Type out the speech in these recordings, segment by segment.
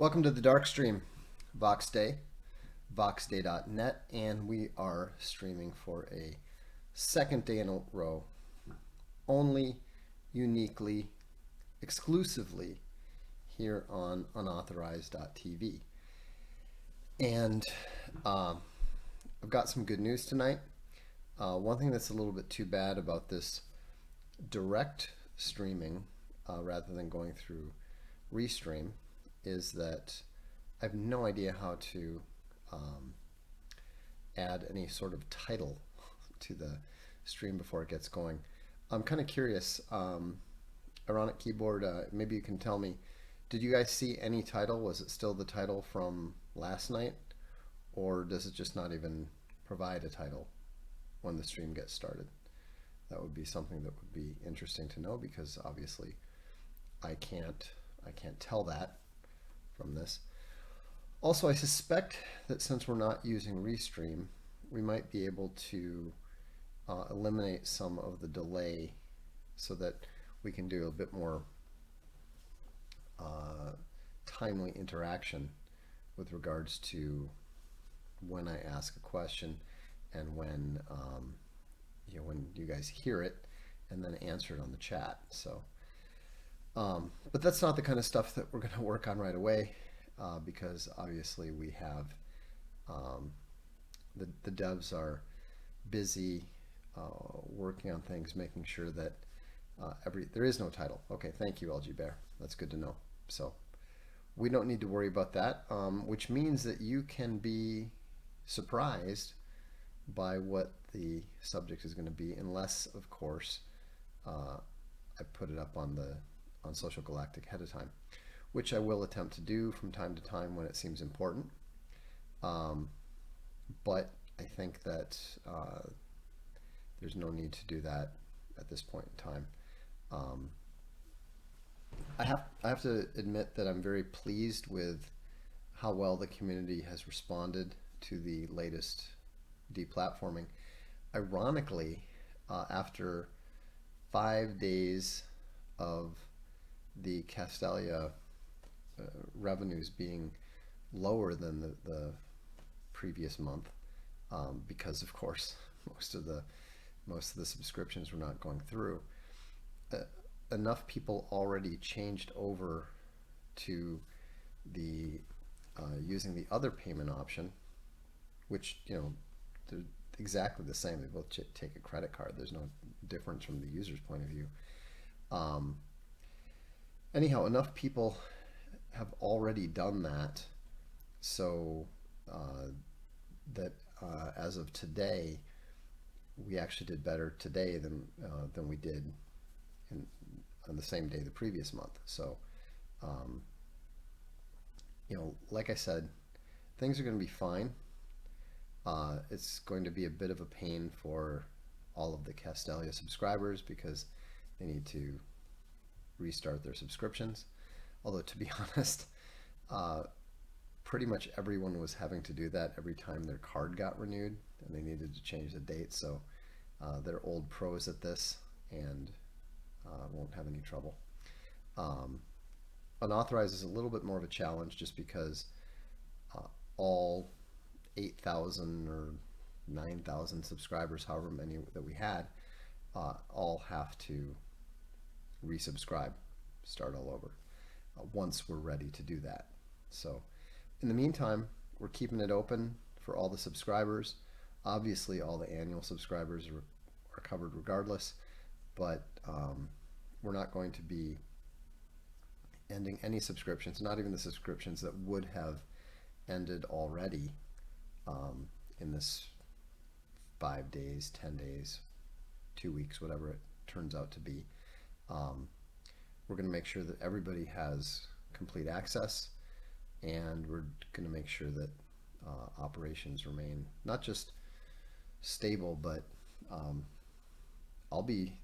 Welcome to the Darkstream, Vox Day, voxday.net, and we are streaming for a second day in a row, only, uniquely, exclusively here on unauthorized.tv. And I've got some good news tonight. One thing that's a little bit too bad about this direct streaming rather than going through Restream is that I have no idea how to add any sort of title to the stream before it gets going. I'm kind of curious, Ironic Keyboard, maybe you can tell me, did you guys see any title? Was it still the title from last night? Or does it just not even provide a title when the stream gets started? That would be something that would be interesting to know, because obviously I can't tell that from this. Also, I suspect that since we're not using Restream, we might be able to eliminate some of the delay so that we can do a bit more timely interaction with regards to when I ask a question and when when you guys hear it and then answer it on the chat. So, but that's not the kind of stuff that we're going to work on right away, because obviously we have the devs are busy working on things, making sure that there is no title. Okay, thank you, LG Bear. That's good to know. So we don't need to worry about that, which means that you can be surprised by what the subject is going to be, unless, of course, I put it up on Social Galactic ahead of time, which I will attempt to do from time to time when it seems important. But I think that there's no need to do that at this point in time. I have to admit that I'm very pleased with how well the community has responded to the latest deplatforming. Ironically, after 5 days of the Castalia revenues being lower than the previous month, because of course most of the subscriptions were not going through, enough people already changed over to the using the other payment option, which, they're exactly the same. They both take a credit card. There's no difference from the user's point of view. Anyhow, enough people have already done that, so that as of today, we actually did better today than we did on the same day the previous month. So, like I said, things are going to be fine. It's going to be a bit of a pain for all of the Castalia subscribers because they need to restart their subscriptions. Although, to be honest, pretty much everyone was having to do that every time their card got renewed and they needed to change the date. So they're old pros at this and won't have any trouble. Unauthorized is a little bit more of a challenge just because all 8,000 or 9,000 subscribers, however many that we had, all have to resubscribe, start all over, once we're ready to do that. So in the meantime, we're keeping it open for all the subscribers. Obviously, all the annual subscribers are covered regardless, but we're not going to be ending any subscriptions, not even the subscriptions that would have ended already in this 5 days, 10 days, 2 weeks, whatever it turns out to be. We're going to make sure that everybody has complete access, and we're going to make sure that operations remain not just stable, but I'll be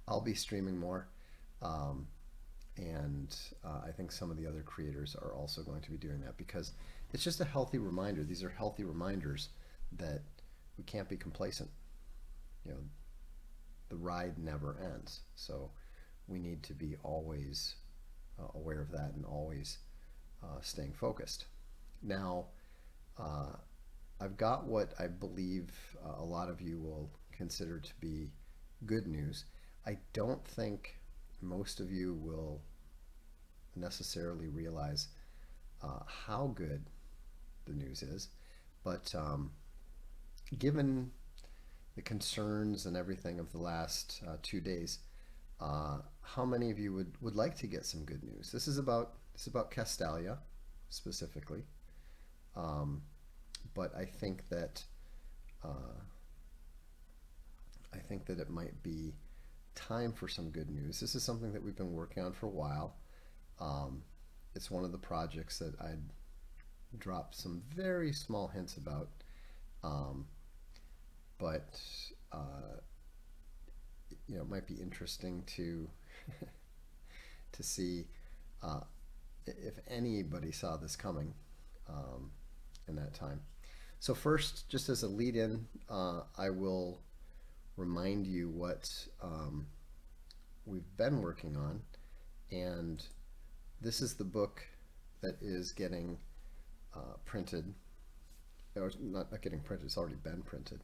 I'll be streaming more, and I think some of the other creators are also going to be doing that, because it's just a healthy reminder. These are healthy reminders that we can't be complacent. The ride never ends, so we need to be always aware of that and always staying focused. Now, I've got what I believe a lot of you will consider to be good news. I don't think most of you will necessarily realize how good the news is, but given the concerns and everything of the last 2 days, how many of you would like to get some good news? This is about Castalia specifically, but I think that it might be time for some good news. This is something that we've been working on for a while. It's one of the projects that I'd dropped some very small hints about, but it might be interesting to to see if anybody saw this coming in that time. So first, just as a lead-in, I will remind you what we've been working on, and this is the book that is getting printed, or not getting printed, it's already been printed.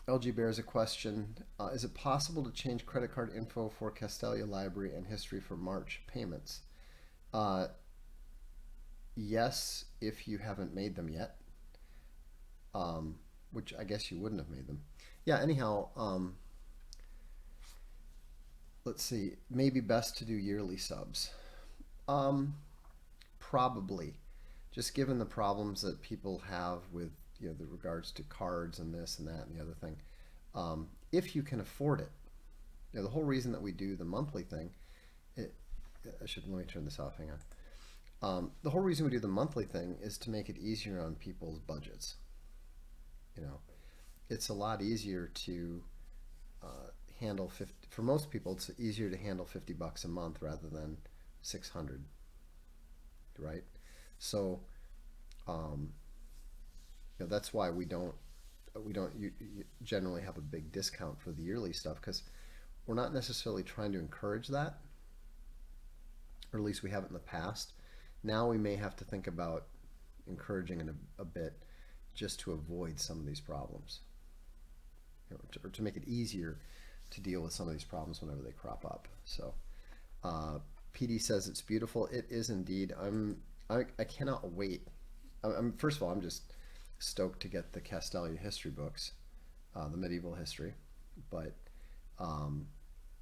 LG Bear has a question. Is it possible to change credit card info for Castalia Library and history for March payments? Yes, if you haven't made them yet, which I guess you wouldn't have made them. Yeah, anyhow, let's see, maybe best to do yearly subs. Probably, just given the problems that people have with the regards to cards and this and that and the other thing. If you can afford it, the whole reason that we do the monthly thing, let me turn this off, hang on. The whole reason we do the monthly thing is to make it easier on people's budgets. It's a lot easier to handle 50, for most people it's easier to handle $50 a month rather than 600, right? So that's why we don't generally have a big discount for the yearly stuff, because we're not necessarily trying to encourage that, or at least we haven't in the past. Now we may have to think about encouraging it a bit, just to avoid some of these problems, or to make it easier to deal with some of these problems whenever they crop up. So PD says it's beautiful. It is indeed. I cannot wait. First of all, I'm just stoked to get the Castalia history books, the medieval history, but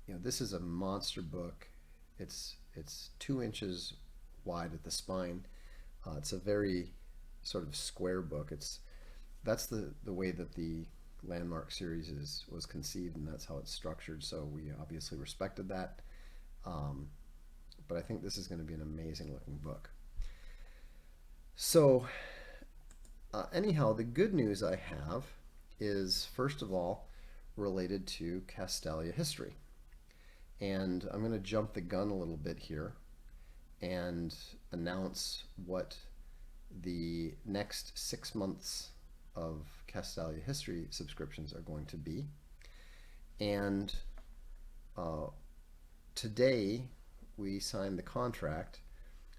this is a monster book. It's 2 inches wide at the spine. It's a very sort of square book. That's the way that the Landmark series was conceived, and that's how it's structured, so we obviously respected that, but I think this is going to be an amazing looking book. So anyhow, the good news I have is, first of all, related to Castalia history, and I'm going to jump the gun a little bit here and announce what the next 6 months of Castalia history subscriptions are going to be. And today we signed the contract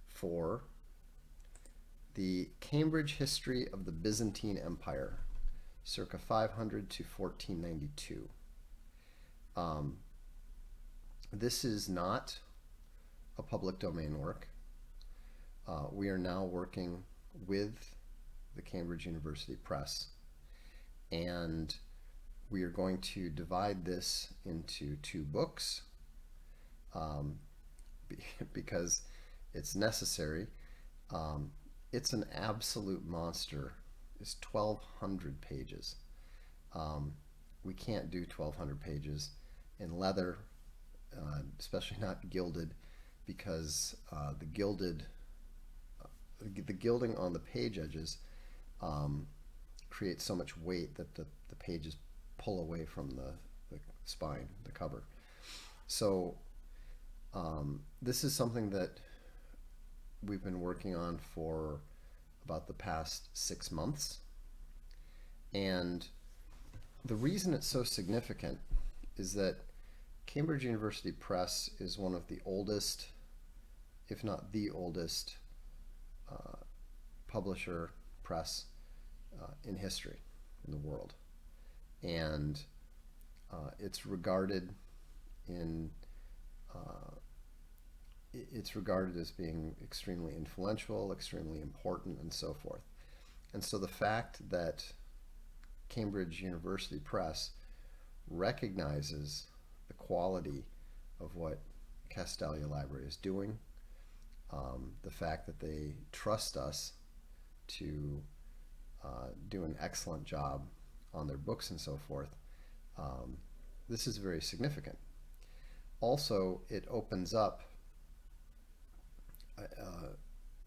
for the Cambridge history of the Byzantine Empire, circa 500 to 1492. This is not a public domain work. We are now working with the Cambridge University Press, and we are going to divide this into 2 books because it's necessary. It's an absolute monster. It's 1,200 pages. We can't do 1,200 pages in leather, especially not gilded, because the gilding on the page edges creates so much weight that the pages pull away from the spine, the cover. So this is something that we've been working on for about the past 6 months, and the reason it's so significant is that Cambridge University Press is one of the oldest if not the oldest publisher press in history in the world. And it's regarded in it's regarded as being extremely influential, extremely important, and so forth. And so the fact that Cambridge University Press recognizes the quality of what Castalia Library is doing, the fact that they trust us to do an excellent job on their books and so forth, this is very significant. Also, it opens up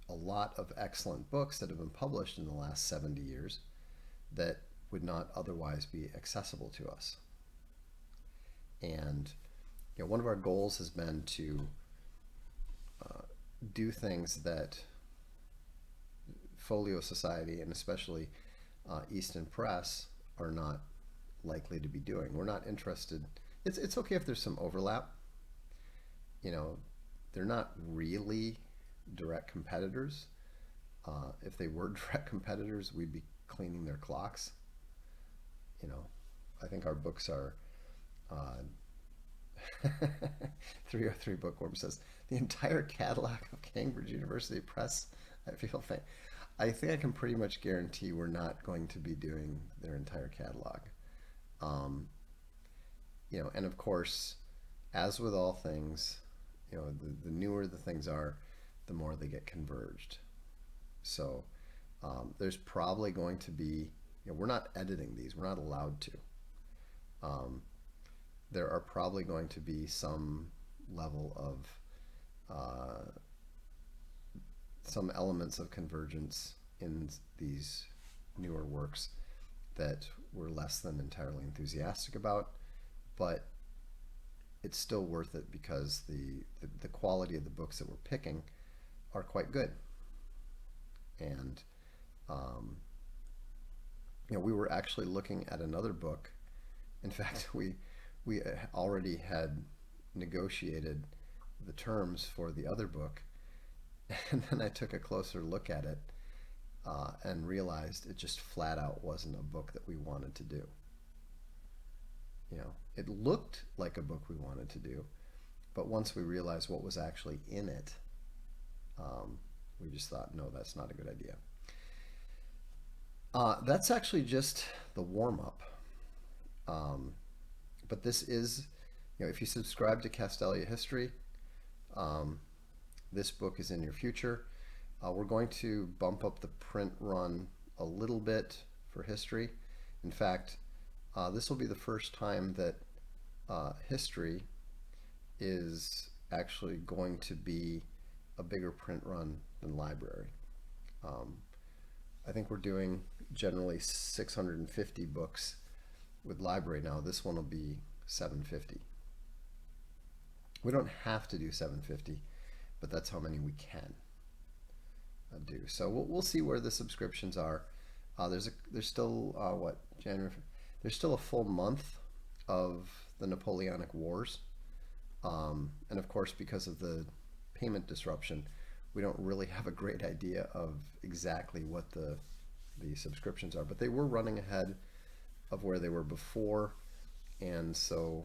a lot of excellent books that have been published in the last 70 years that would not otherwise be accessible to us. And one of our goals has been to do things that Folio Society and especially Easton Press are not likely to be doing. We're not interested. It's okay if there's some overlap. They're not really direct competitors. If they were direct competitors, we'd be cleaning their clocks. I think our books are 303 Bookworm says the entire catalog of Cambridge University Press. I think I can pretty much guarantee we're not going to be doing their entire catalog. And of course, as with all things, the newer the things are, the more they get converged. So there's probably going to be, we're not editing these, we're not allowed to. There are probably going to be some level of some elements of convergence in these newer works that we're less than entirely enthusiastic about, but it's still worth it because the quality of the books that we're picking are quite good. And we were actually looking at another book. In fact, we already had negotiated the terms for the other book, and then I took a closer look at it and realized it just flat out wasn't a book that we wanted to do. It looked like a book we wanted to do, but once we realized what was actually in it, we just thought, no, that's not a good idea. That's actually just the warm-up. But this is, if you subscribe to Castalia History, this book is in your future. We're going to bump up the print run a little bit for history. In fact, this will be the first time that history is actually going to be a bigger print run than library. I think we're doing generally 650 books with library now. This one will be 750. We don't have to do 750, but that's how many we can do. So we'll see where the subscriptions are. There's still January? There's still a full month of the Napoleonic Wars, and of course, because of the payment disruption, we don't really have a great idea of exactly what the subscriptions are. But they were running ahead of where they were before, and so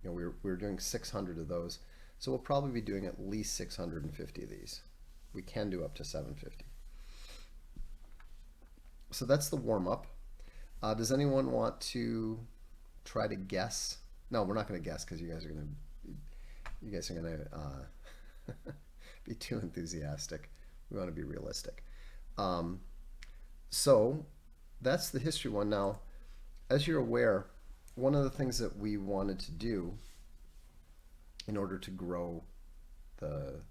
we were doing 600 of those. So we'll probably be doing at least 650 of these. We can do up to 750. So that's the warm-up. Does anyone want to try to guess? No, we're not going to guess because you guys are going to be too enthusiastic. We want to be realistic. So that's the history one. Now, as you're aware, one of the things that we wanted to do in order to grow the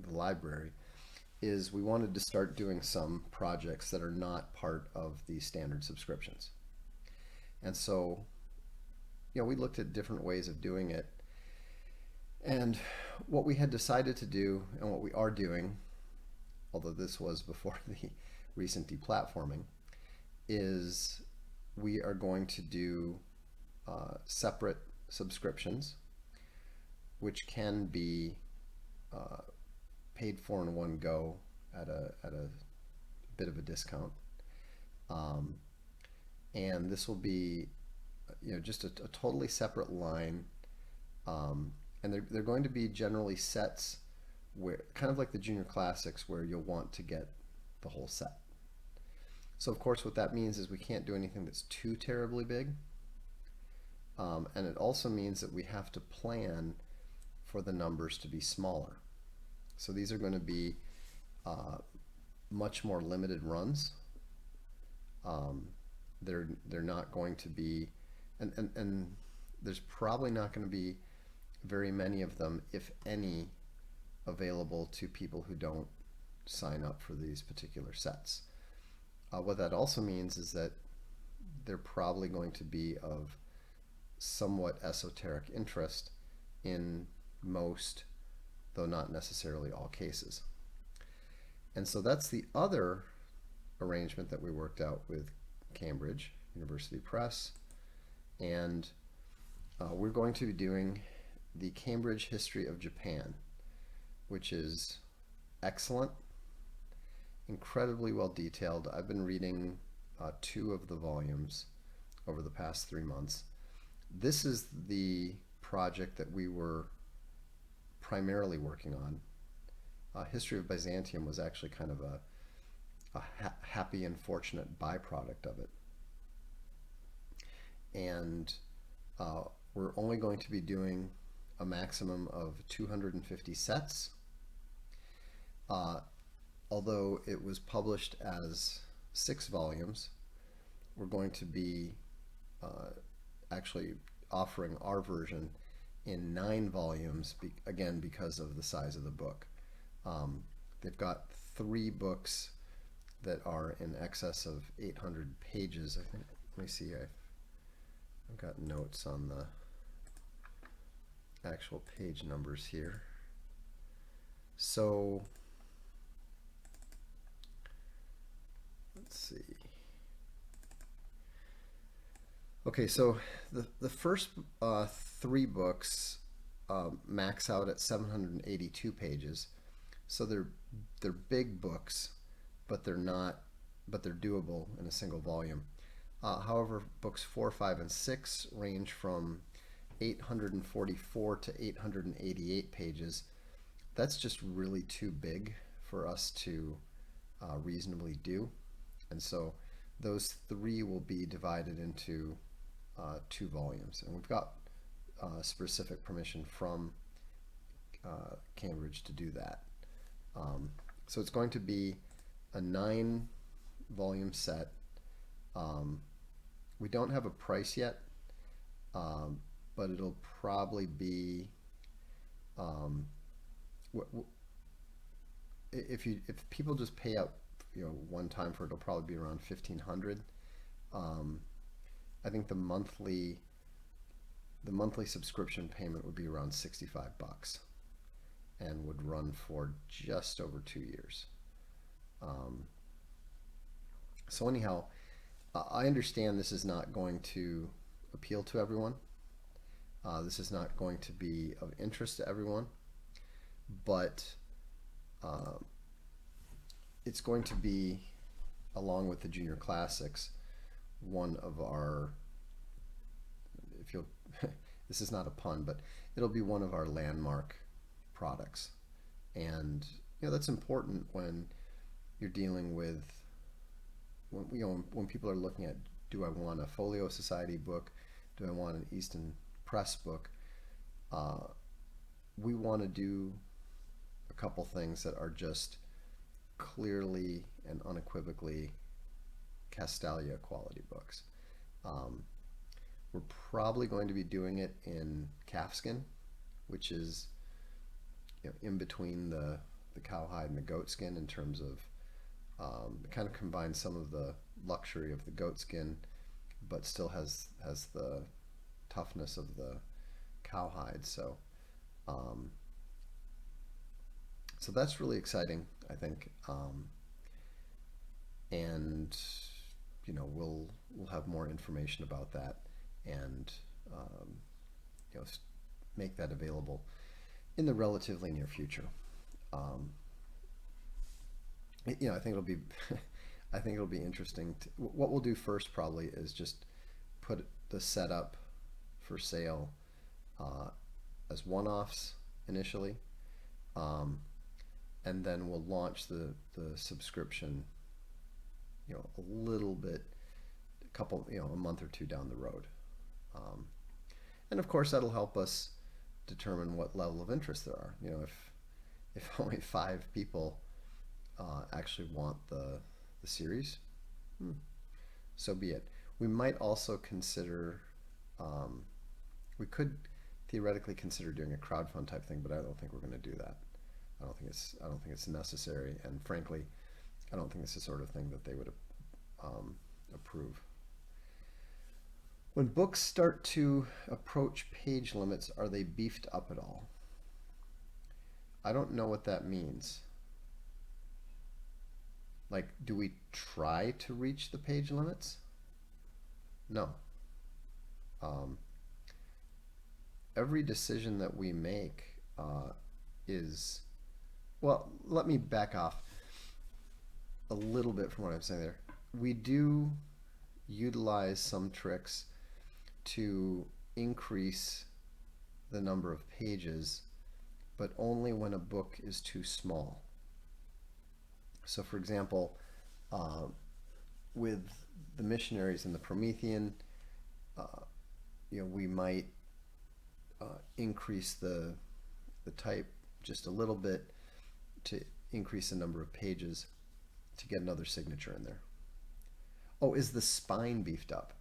library is we wanted to start doing some projects that are not part of the standard subscriptions. And so, we looked at different ways of doing it. And what we had decided to do, and what we are doing, although this was before the recent deplatforming, is we are going to do separate subscriptions which can be paid for in one go at a bit of a discount. And this will be, just a totally separate line. And they're going to be generally sets where, kind of like the junior classics, where you'll want to get the whole set. So of course what that means is we can't do anything that's too terribly big. And it also means that we have to plan for the numbers to be smaller. So these are going to be much more limited runs. They're not going to be, and there's probably not going to be very many of them, if any, available to people who don't sign up for these particular sets. What that also means is that they're probably going to be of somewhat esoteric interest in most, though not necessarily all, cases. And so that's the other arrangement that we worked out with Cambridge University Press. And we're going to be doing the Cambridge History of Japan, which is excellent, incredibly well detailed. I've been reading 2 of the volumes over the past 3 months. This is the project that we were primarily working on. History of Byzantium was actually kind of a happy and fortunate byproduct of it. And we're only going to be doing a maximum of 250 sets. Although it was published as 6 volumes, we're going to be actually offering our version in 9 volumes, again because of the size of the book. They've got 3 books that are in excess of 800 pages, I think. Let me see, I've got notes on the actual page numbers here. So let's see. Okay, so the first 3 books max out at 782 pages. So they're big books, but they're doable in a single volume. However, books 4, 5, and 6 range from 844 to 888 pages. That's just really too big for us to reasonably do. And so those 3 will be divided into 2 volumes. And we've got specific permission from Cambridge to do that. So it's going to be a 9-volume set. We don't have a price yet, but it'll probably be, if people just pay up, one time for it, it'll probably be around $1,500. I think the monthly subscription payment would be around $65 and would run for just over 2 years. So anyhow, I understand this is not going to appeal to everyone. This is not going to be of interest to everyone, but it's going to be, along with the junior classics, one of our, if you'll, this is not a pun, but it'll be one of our landmark products. And that's important when you're dealing with, when people are looking at, do I want a Folio Society book? Do I want an Easton Press book? We want to do a couple things that are just clearly and unequivocally Castalia quality books. We're probably going to be doing it in calfskin, which is in between the cowhide and the goatskin in terms of it kind of combines some of the luxury of the goatskin, but still has the toughness of the cowhide. So so that's really exciting, I think, and we'll have more information about that and make that available. in the relatively near future. Um, I think it'll be, I think it'll be interesting. What we'll do first probably is just put the setup for sale uh, as one-offs initially, um, and then we'll launch the subscription, a little bit, a month or two down the road. Um, and of course, that'll help us determine what level of interest there are. If only 5 people actually want the series, so be it. We might also consider, um, we could theoretically consider doing a crowdfund type thing, but I don't think we're going to do that. I don't think it's necessary, and frankly, I don't think it's the sort of thing that they would approve. When books start to approach page limits, are they beefed up at all? I don't know what that means. Like, do we try to reach the page limits? No. Um, every decision that we make is, well, let me back off a little bit from what I'm saying there. We do utilize some tricks to increase the number of pages, but only when a book is too small. So for example, with the missionaries and the Promethean, we might increase the type just a little bit to increase the number of pages to get another signature in there. Oh, is the spine beefed up?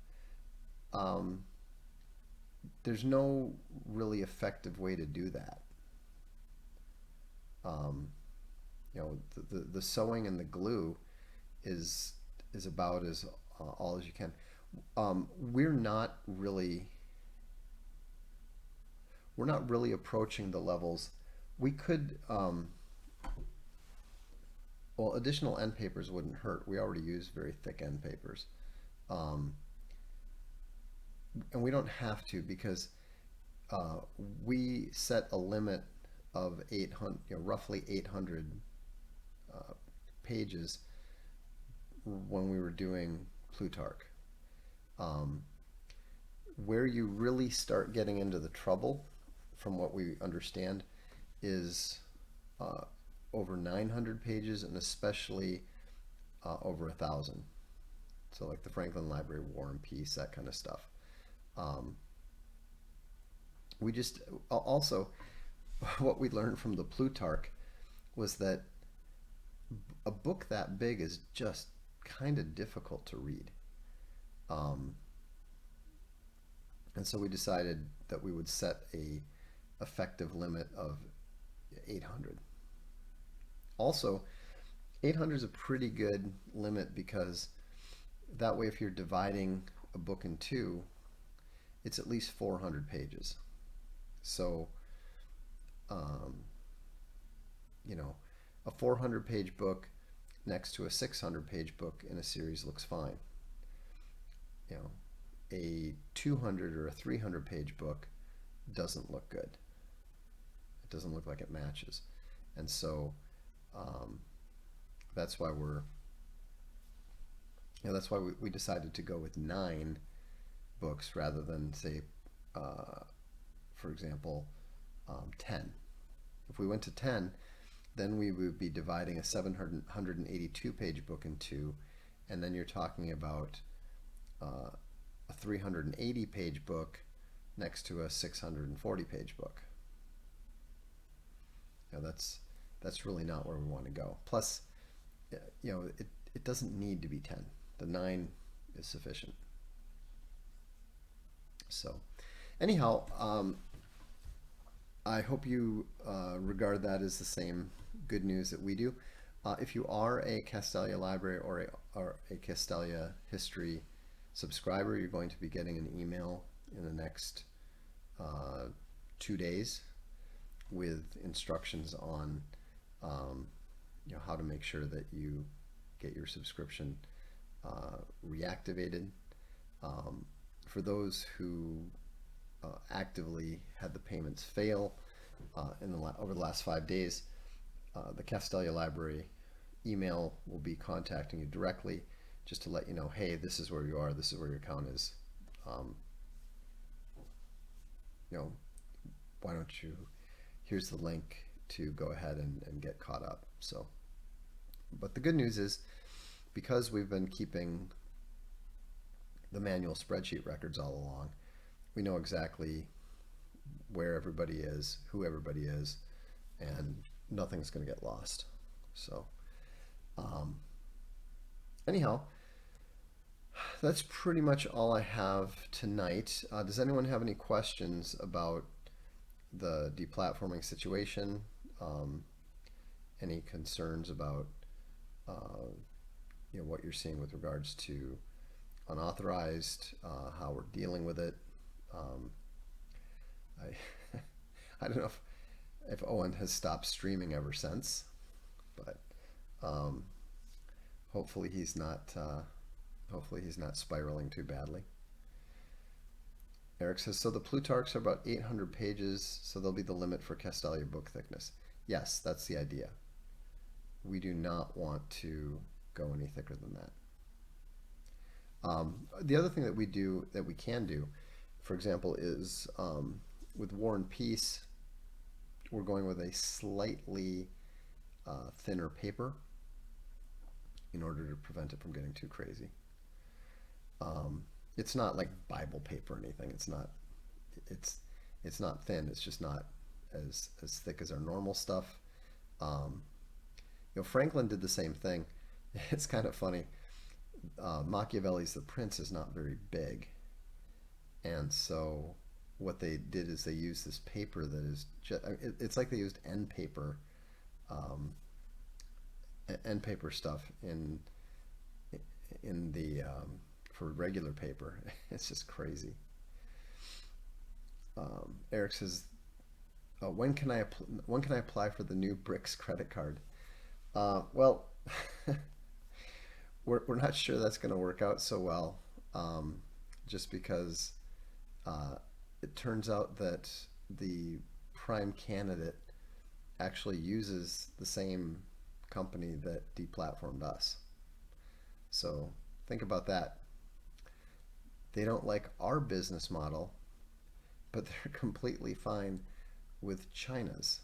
There's no really effective way to do that. The sewing and the glue is about as all as you can. We're not really approaching the levels. We could, well, additional end papers wouldn't hurt. We already use very thick end papers. And we don't have to, because we set a limit of 800, roughly 800 pages when we were doing Plutarch. Where you really start getting into the trouble, from what we understand, is over 900 pages, and especially over 1,000. So like the Franklin Library, War and Peace, that kind of stuff. We just also, what we learned from the Plutarch was that a book that big is just kind of difficult to read. And so we decided that we would set a effective limit of 800. Also, 800 is a pretty good limit, because that way if you're dividing a book in two, it's at least 400 pages. So, a 400 page book next to a 600 page book in a series looks fine. A 200 or a 300 page book doesn't look good. It doesn't look like it matches. And so that's why we decided to go with 9 books rather than, say, for example, 10. If we went to 10, then we would be dividing a 782 page book in two, and then you're talking about a 380 page book next to a 640 page book. That's really not where we want to go. Plus, it doesn't need to be 10. The 9 is sufficient. So anyhow, I hope you regard that as the same good news that we do. If you are a Castalia Library or a Castalia History subscriber, you're going to be getting an email in the next 2 days with instructions on how to make sure that you get your subscription reactivated. For those who actively had the payments fail, over the last 5 days, the Castalia Library email will be contacting you directly just to let you know, hey, this is where you are, this is where your account is. You know, why don't you, here's the link to go ahead and get caught up. So, but the good news is, because we've been keeping the manual spreadsheet records all along, we know exactly where everybody is, who everybody is, and nothing's going to get lost. So anyhow, that's pretty much all I have tonight. Does anyone have any questions about the deplatforming situation? Any concerns about what you're seeing with regards to unauthorized, how we're dealing with it? I don't know if Owen has stopped streaming ever since, but hopefully he's not spiraling too badly. Eric says, so the Plutarchs are about 800 pages, so they'll be the limit for Castalia book thickness. Yes, that's the idea. We do not want to go any thicker than that. The other thing that we can do, for example, is with War and Peace, we're going with a slightly thinner paper in order to prevent it from getting too crazy. It's not like Bible paper or anything. It's not thin. It's just not as thick as our normal stuff. Franklin did the same thing. It's kind of funny. Machiavelli's The Prince is not very big, and so what they did is they used this paper that is just, it's like they used end paper stuff in the for regular paper. It's just crazy. Eric says, when can I apply for the new BRICS credit card? Well, we're not sure that's going to work out so well, just because it turns out that the prime candidate actually uses the same company that deplatformed us. So think about that. They don't like our business model, but they're completely fine with China's.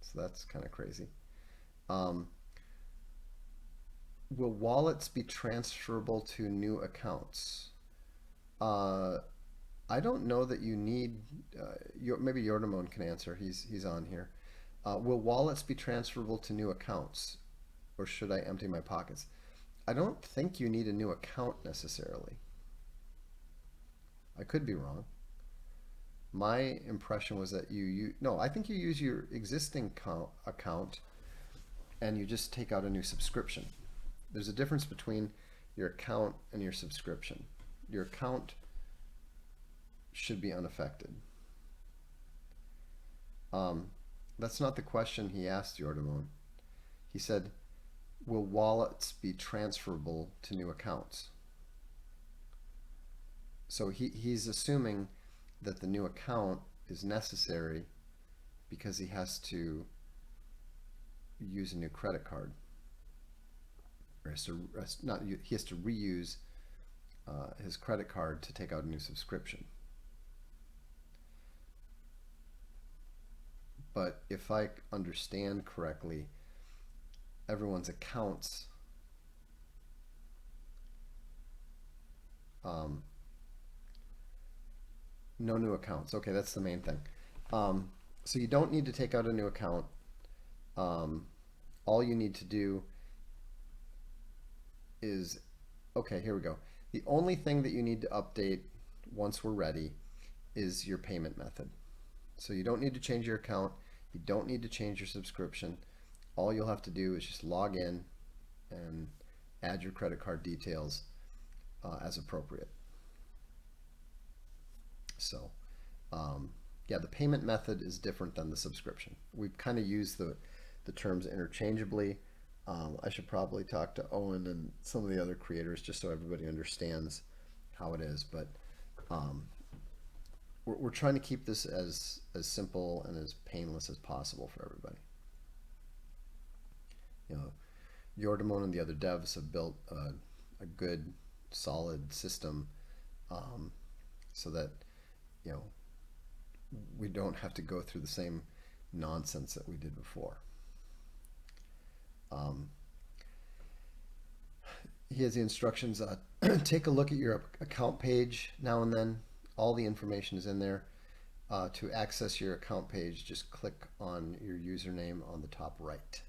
So that's kind of crazy. Will wallets be transferable to new accounts? I don't know that you need, maybe Yordamon can answer, he's on here. Will wallets be transferable to new accounts, or should I empty my pockets? I don't think you need a new account necessarily. I could be wrong. My impression was that I think you use your existing account and you just take out a new subscription. There's a difference between your account and your subscription. Your account should be unaffected. That's not the question he asked, Yordamon. He said, will wallets be transferable to new accounts? So he's assuming that the new account is necessary because he has to use a new credit card. Or he has to reuse his credit card to take out a new subscription. But if I understand correctly, everyone's accounts no new accounts. Okay, that's the main thing. So you don't need to take out a new account. All you need to do is, okay, here we go. The only thing that you need to update once we're ready is your payment method. So you don't need to change your account. You don't need to change your subscription. All you'll have to do is just log in and add your credit card details as appropriate. So yeah, the payment method is different than the subscription. We've kind of used the terms interchangeably. I should probably talk to Owen and some of the other creators just so everybody understands how it is. But we're trying to keep this as simple and as painless as possible for everybody. You know, Yordamon and the other devs have built a good, solid system, so that, you know, we don't have to go through the same nonsense that we did before. He has the instructions. Take a look at your account page now and then. All the information is in there. To access your account page, just click on your username on the top right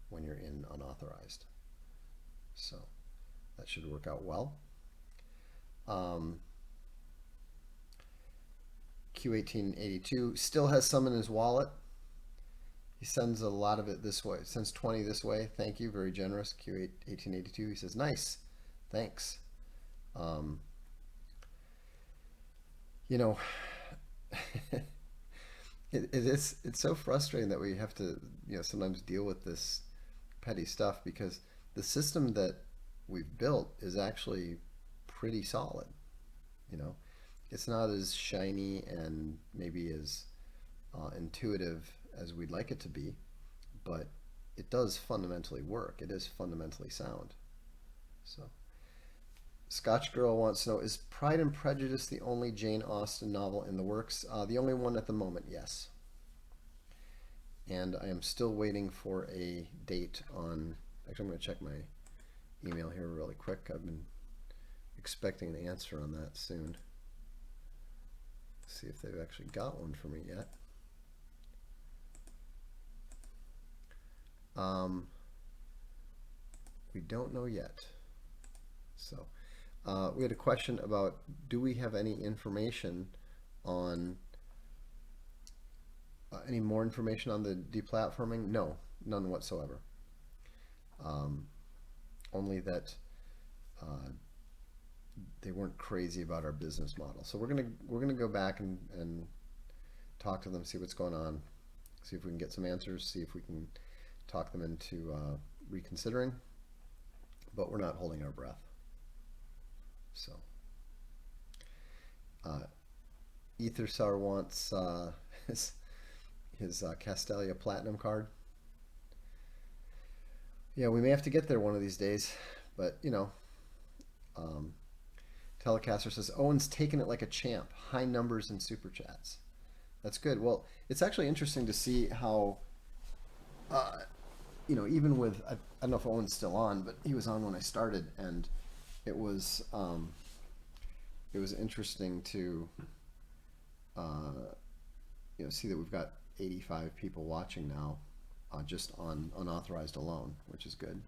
when you're in unauthorized. So that should work out well. Q1882 still has some in his wallet. He sends a lot of it this way. Sends 20 this way. Thank you, very generous. Q1882. He says, nice, thanks. You know, it's so frustrating that we have to, you know, sometimes deal with this petty stuff, because the system that we've built is actually pretty solid. You know, it's not as shiny and maybe as intuitive as we'd like it to be, but it does fundamentally work. It is fundamentally sound. So, Scotch Girl wants to know, is Pride and Prejudice the only Jane Austen novel in the works? The only one at the moment, yes. And I am still waiting for a date on, actually I'm going to check my email here really quick. I've been expecting an answer on that soon. See if they've actually got one for me yet. We don't know yet. So we had a question about, do we have any information on any more information on the deplatforming? No, none whatsoever. Only that they weren't crazy about our business model. So we're gonna go back and talk to them, see what's going on, see if we can get some answers, see if we can talk them into reconsidering. But we're not holding our breath. So Ethersar wants his Castalia Platinum card. Yeah, we may have to get there one of these days, but you know, Telecaster says Owen's taken it like a champ. High numbers in super chats. That's good. Well, it's actually interesting to see how, you know, even with, I don't know if Owen's still on, but he was on when I started, and it was interesting to you know, see that we've got 85 people watching now, just on unauthorized alone, which is good.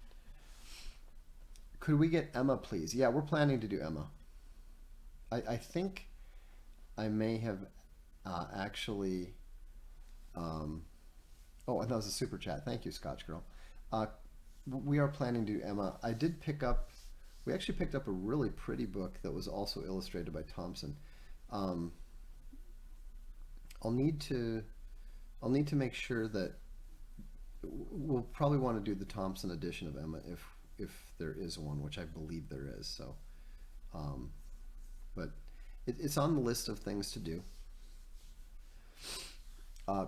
Could we get Emma, please? Yeah, we're planning to do Emma. I think I may have actually. Oh, that was a super chat. Thank you, Scotch Girl. We are planning to do Emma. I did pick up. We actually picked up a really pretty book that was also illustrated by Thompson. I'll need to make sure that we'll probably want to do the Thompson edition of Emma if there is one, which I believe there is. So, but it's on the list of things to do.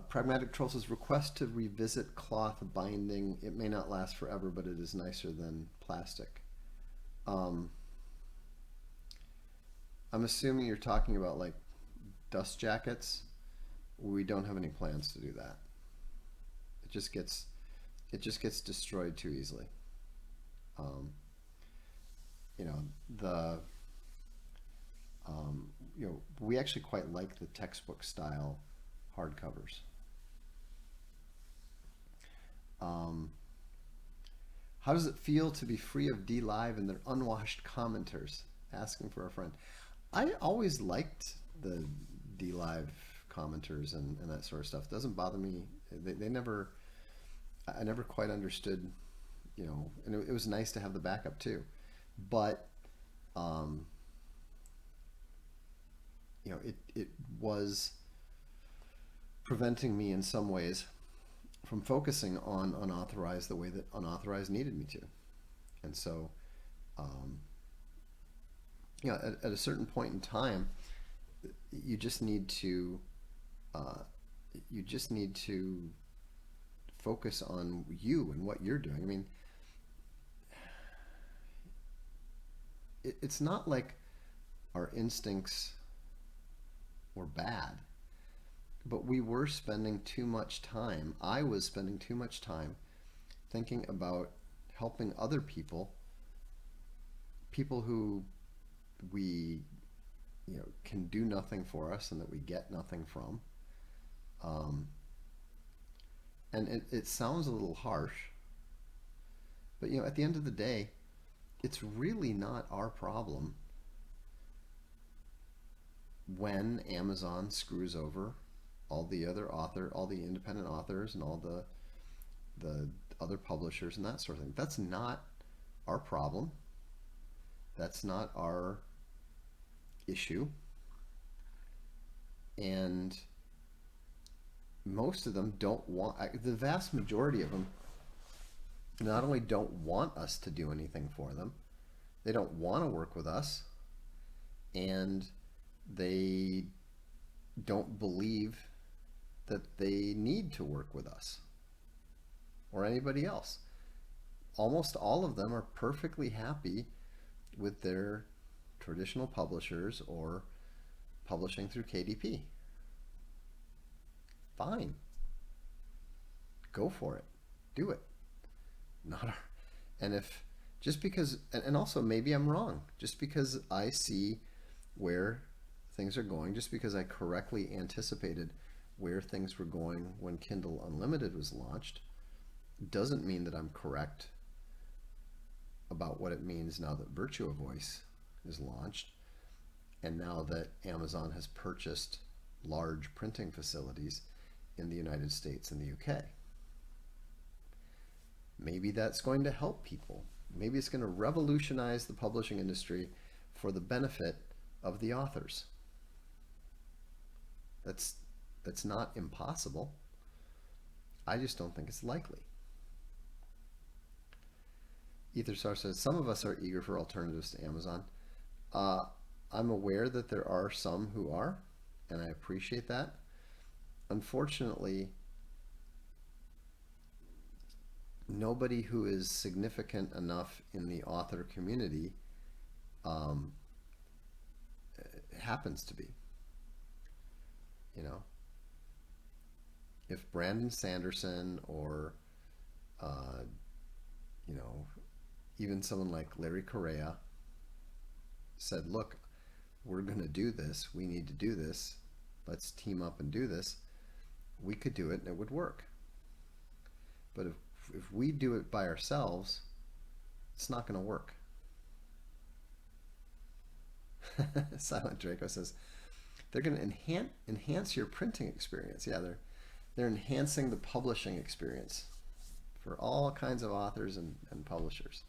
Pragmatic Troll says, request to revisit cloth binding. It may not last forever, but it is nicer than plastic. I'm assuming you're talking about like dust jackets. We don't have any plans to do that. It just gets destroyed too easily. You know, you know, we actually quite like the textbook style hardcovers. How does it feel to be free of DLive and their unwashed commenters? Asking for a friend. I always liked the DLive commenters and that sort of stuff. It doesn't bother me. They never, I never quite understood, you know, and it was nice to have the backup too. But, you know, it was preventing me in some ways from focusing on unauthorized the way that unauthorized needed me to. And so, you know, at a certain point in time, you just need to uh, you just need to focus on you and what you're doing. I mean, it's not like our instincts were bad, but we were spending too much time. I was spending too much time thinking about helping other people, people who we can do nothing for us and that we get nothing from. Um, and it sounds a little harsh, but at the end of the day, it's really not our problem when Amazon screws over all the independent authors and all the other publishers and that sort of thing. That's not our problem. That's not our issue. And most of them don't want, the vast majority of them not only don't want us to do anything for them, they don't want to work with us, and they don't believe that they need to work with us or anybody else. Almost all of them are perfectly happy with their traditional publishers or publishing through KDP. Fine. Go for it. Do it. Not our, and if just because, and also maybe I'm wrong, just because I see where things are going, just because I correctly anticipated where things were going when Kindle Unlimited was launched, doesn't mean that I'm correct about what it means now that Virtua Voice is launched, and now that Amazon has purchased large printing facilities in the United States and the UK. Maybe that's going to help people. Maybe it's going to revolutionize the publishing industry for the benefit of the authors. That's not impossible. I just don't think it's likely. Etherstar says, some of us are eager for alternatives to Amazon. I'm aware that there are some who are, and I appreciate that. Unfortunately, nobody who is significant enough in the author community happens to be. If Brandon Sanderson or even someone like Larry Correa said, look, we're going to do this, we need to do this, let's team up and do this, we could do it and it would work. But if we do it by ourselves, it's not going to work. Silent Draco says, they're going to enhance your printing experience. Yeah, they're enhancing the publishing experience for all kinds of authors and publishers.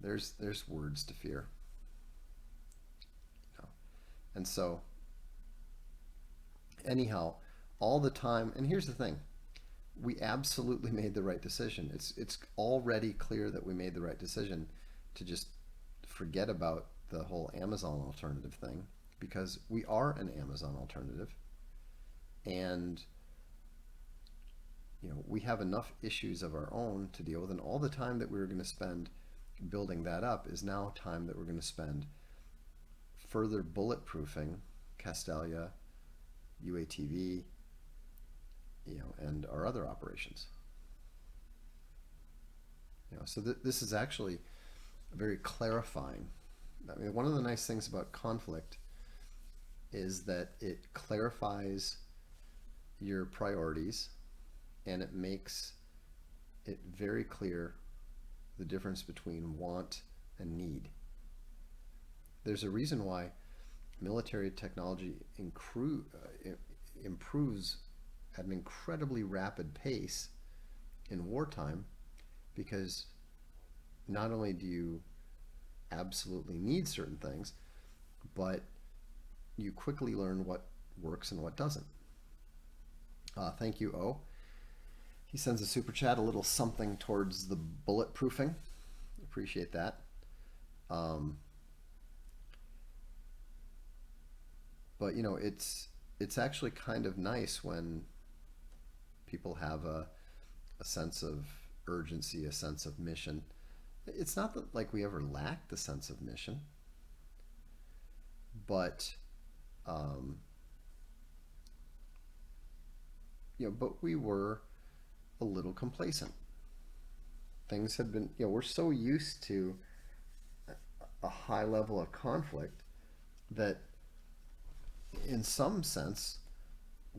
There's words to fear. And so, anyhow, all the time, and here's the thing, we absolutely made the right decision. It's already clear that we made the right decision to just forget about the whole Amazon alternative thing, because we are an Amazon alternative, and we have enough issues of our own to deal with, and all the time that we were going to spend building that up is now time that we're going to spend further bulletproofing Castalia, UATV, and our other operations. So this is actually very clarifying. I mean, one of the nice things about conflict is that it clarifies your priorities, and it makes it very clear the difference between want and need. There's a reason why military technology improves at an incredibly rapid pace in wartime, because not only do you absolutely need certain things, but you quickly learn what works and what doesn't. Thank you, O. He sends a super chat, a little something towards the bulletproofing. Appreciate that. But it's actually kind of nice when people have a sense of urgency, a sense of mission. It's not that like we ever lacked the sense of mission, but um, but we were a little complacent. Things had been, we're so used to a high level of conflict that in some sense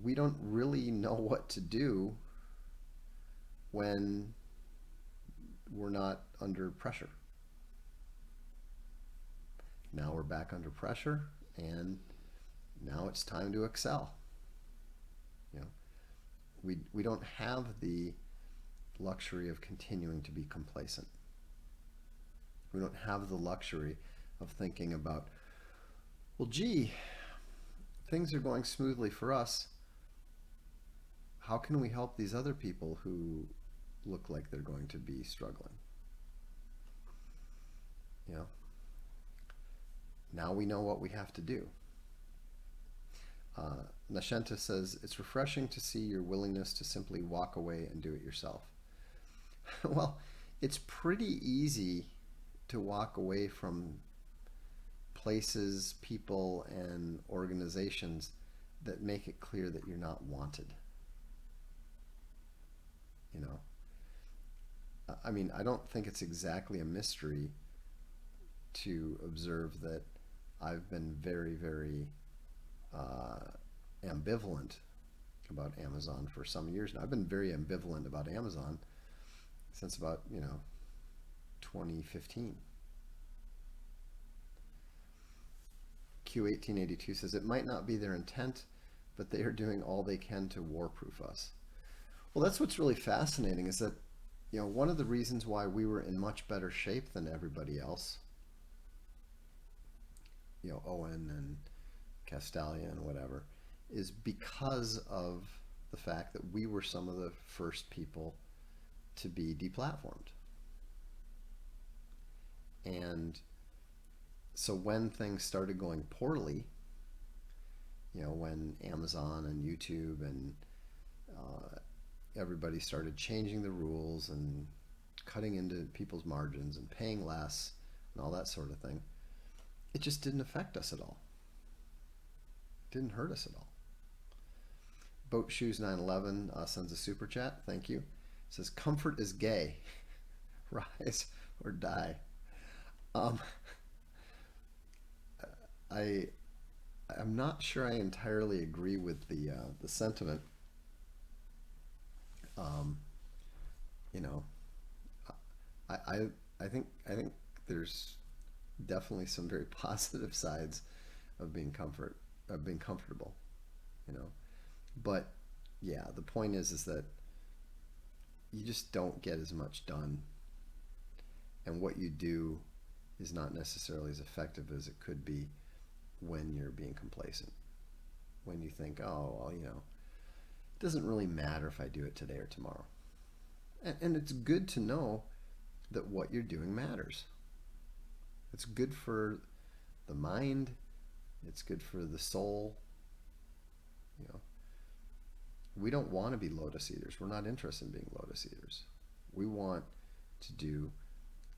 we don't really know what to do when we're not under pressure. Now we're back under pressure, and now it's time to excel. You know, we don't have the luxury of continuing to be complacent. We don't have the luxury of thinking about, well, gee, things are going smoothly for us. How can we help these other people who look like they're going to be struggling? You know, now we know what we have to do. Nashenta says, it's refreshing to see your willingness to simply walk away and do it yourself. Well, it's pretty easy to walk away from places, people, and organizations that make it clear that you're not wanted. You know, I mean, I don't think it's exactly a mystery to observe that I've been very, very ambivalent about Amazon for some years now. I've been very ambivalent about Amazon since about 2015. Q1882 says it might not be their intent, but they are doing all they can to warproof us. Well, that's what's really fascinating, is that one of the reasons why we were in much better shape than everybody else, Owen and Castalia and whatever, is because of the fact that we were some of the first people to be deplatformed. And so when things started going poorly, when Amazon and YouTube and everybody started changing the rules and cutting into people's margins and paying less and all that sort of thing, it just didn't affect us at all. It didn't hurt us at all. Boat Shoes 911 sends a super chat. Thank you. It says, comfort is gay. Rise or die. I'm not sure I entirely agree with the sentiment. You know, I think there's definitely some very positive sides of being comfortable. You know, but yeah, the point is that you just don't get as much done, and what you do is not necessarily as effective as it could be when you're being complacent. When you think, oh, well, it doesn't really matter if I do it today or tomorrow. And it's good to know that what you're doing matters. It's good for the mind. It's good for the soul. We don't want to be lotus eaters. We're not interested in being lotus eaters. We want to do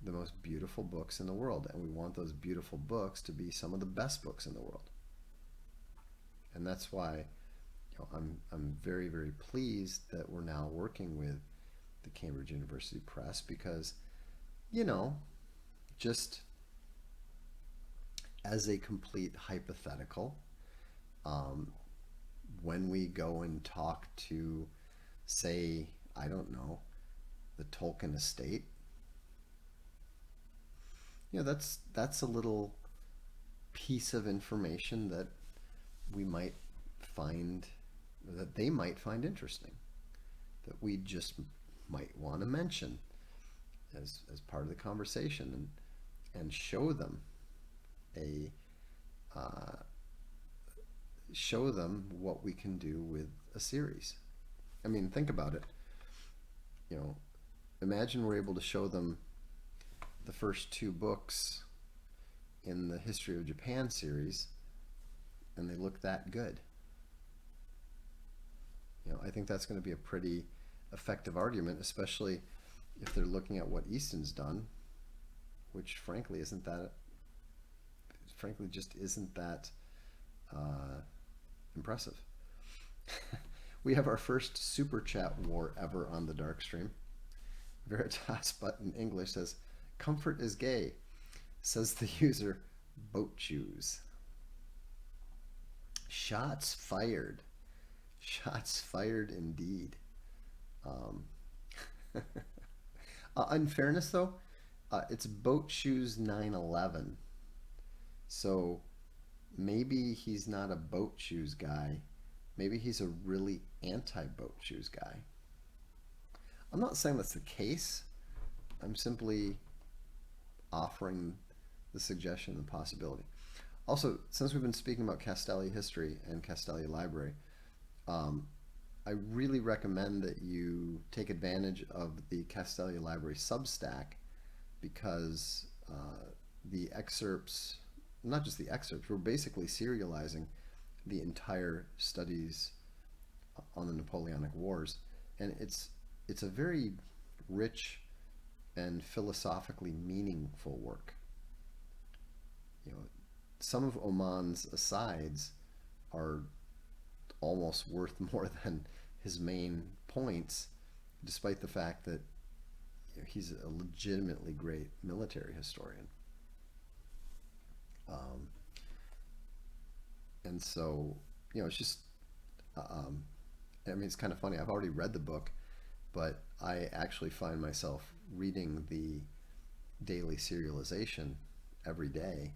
the most beautiful books in the world, and we want those beautiful books to be some of the best books in the world. And that's why I'm very, very pleased that we're now working with the Cambridge University Press, because just as a complete hypothetical, when we go and talk to, say, I don't know, the Tolkien estate, that's a little piece of information that we might find, that they might find interesting, that we just might want to mention as part of the conversation, and show them show them what we can do with a series. I mean, think about it. Imagine we're able to show them the first 2 books in the History of Japan series and they look that good. I think that's going to be a pretty effective argument, especially if they're looking at what Easton's done, which frankly just isn't that impressive. We have our first super chat war ever on the Darkstream. Veritas button English says, "Comfort is gay," says the user Boat Shoes. Shots fired. Shots fired indeed. In fairness though, it's Boat Shoes 911. So maybe he's not a boat shoes guy. Maybe he's a really anti-boat shoes guy. I'm not saying that's the case. I'm simply offering the suggestion and possibility. Also, since we've been speaking about Castalia history and Castalia Library, I really recommend that you take advantage of the Castalia Library Substack, because the excerpts, not just the excerpts, we're basically serializing the entire studies on the Napoleonic Wars, and it's a very rich and philosophically meaningful work. Some of Oman's asides are almost worth more than his main points, despite the fact that he's a legitimately great military historian. And so, it's just, it's kind of funny. I've already read the book, but I actually find myself reading the daily serialization every day.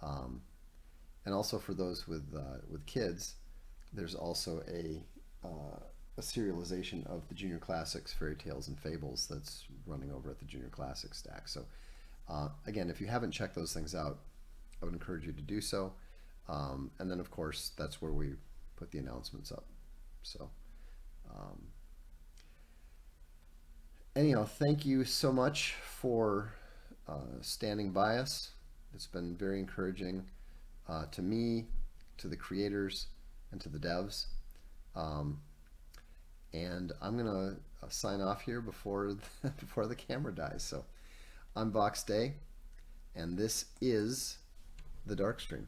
And also for those with kids, there's also a serialization of the Junior Classics, Fairy Tales, and Fables that's running over at the Junior Classics stack. So again, if you haven't checked those things out, I would encourage you to do so. And then, of course, that's where we put the announcements up. So anyhow, thank you so much for standing by us. It's been very encouraging to me, to the creators, and to the devs. And I'm gonna sign off here before the camera dies. So I'm Vox Day, and this is the Darkstream.